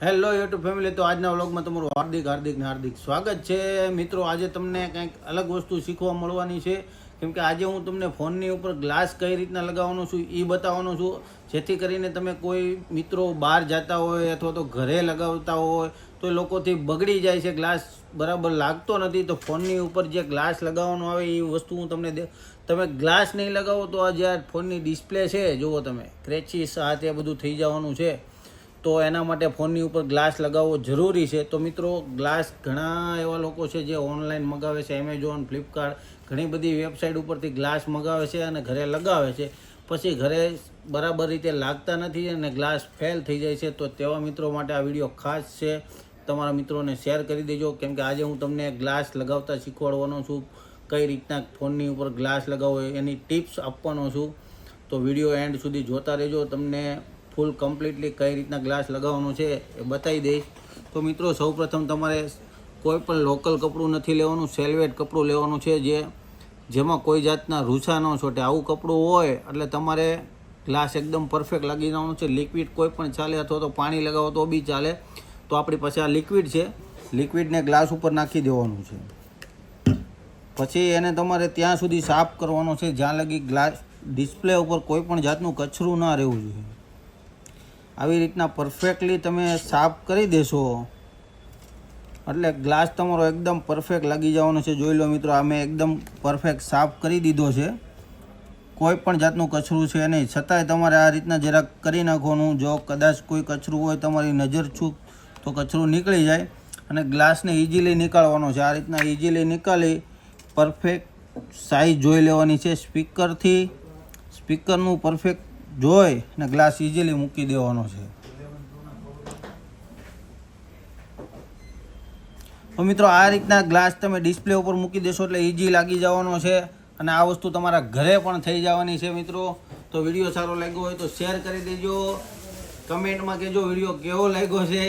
Hello YouTube family, તો આજના વ્લોગમાં તમારું હાર્દિક સ્વાગત છે મિત્રો। આજે તમને કંઈક અલગ વસ્તુ શીખવા મળવાની છે, કેમ કે આજે હું તમને ફોનની ઉપર ગ્લાસ કઈ રીતના લગાવવાનો છું એ બતાવવાનો છું, જેથી કરીને તમે કોઈ મિત્રો બહાર જતા હોય અથવા તો ઘરે લગાવતા હોય તો એ લોકોથી બગડી જાય છે, ગ્લાસ બરાબર લાગતો નથી। તો ફોનની ઉપર જે ગ્લાસ લગાવવાનો આવે એ વસ્તુ હું તમને તમે ગ્લાસ નહીં લગાવો તો આ જે ફોનની ડિસ્પ્લે છે, જુઓ તમે ક્રેચીસ આ તે બધું થઈ જવાનું છે। તો એના માટે ફોનની ઉપર ગ્લાસ લગાવવો જરૂરી છે। તો મિત્રો, ગ્લાસ ઘણા એવા લોકો છે જે ઓનલાઈન મગાવે છે, એમેઝોન, ફ્લિપકાર્ટ, ઘણી બધી વેબસાઇટ ઉપરથી ગ્લાસ મગાવે છે અને ઘરે લગાવે છે, પછી ઘરે બરાબર રીતે લાગતા નથી અને ગ્લાસ ફેલ થઈ જાય છે। તો તેવા મિત્રો માટે આ વિડીયો ખાસ છે, તમારા મિત્રોને શેર કરી દેજો, કેમ કે આજે હું તમને ગ્લાસ લગાવતા શીખવાડવાનો છું, કઈ રીતના ફોનની ઉપર ગ્લાસ લગાવો એની ટિપ્સ આપવાનો છું। તો વિડીયો એન્ડ સુધી જોતા રહેજો, તમને ફૂલ કમ્પ્લીટલી કઈ રીતના ગ્લાસ લગાવવાનો છે એ બતાવી દઈશ। તો મિત્રો, સૌપ્રથમ તમારે કોઈ પણ લોકલ કપડું નથી લેવાનું, સેલ્વેટ કપડું લેવાનું છે, જેમાં કોઈ જાતના રૂછા ન છોટે, આવું કપડું હોય એટલે તમારે ગ્લાસ એકદમ પરફેક્ટ લાગી જવાનું છે। લિક્વિડ કોઈ પણ ચાલે અથવા તો પાણી લગાવો તો બી ચાલે। તો આપણી પાસે આ લિક્વિડ છે, લિક્વિડને ગ્લાસ ઉપર નાખી દેવાનું છે, પછી એને તમારે ત્યાં સુધી સાફ કરવાનો છે જ્યાં લગી ગ્લાસ ડિસ્પ્લે ઉપર કોઈ પણ જાતનું કચરું ના રહેવું જોઈએ। આવી રીતના પરફેક્ટલી તમે સાફ કરી દેશો એટલે ગ્લાસ તમારો એકદમ પરફેક્ટ લાગી જવાનો છે। જોઈ લો મિત્રો, આ મેં એકદમ પરફેક્ટ સાફ કરી દીધો છે, કોઈ પણ જાતનું કચરું છે નહીં, છતાંય તમારે આ રીતના જરાક કરી નાખવાનું। જો કદાચ કોઈ કચરું હોય, તમારી નજર ચૂક તો કચરું નીકળી જાય અને ગ્લાસને ઇઝીલી નીકાળવાનો છે। આ રીતના ઇઝીલી નીકાળી પરફેક્ટ સાઇઝ જોઈ લેવાની છે, સ્પીકરનું પરફેક્ટ જોઈ ને ગ્લાસ ઇઝીલી મૂકી દેવાનો છે। તો મિત્રો, આ રીતના ગ્લાસ તમે ડિસ્પ્લે ઉપર મૂકી દેશો એટલે ઇઝી લાગી જવાનો છે અને આ વસ્તુ તમારા ઘરે પણ થઈ જવાની છે મિત્રો। તો વિડીયો સારો લાગ્યો હોય તો શેર કરી દેજો, કમેન્ટમાં કહેજો વિડીયો કેવો લાગ્યો છે।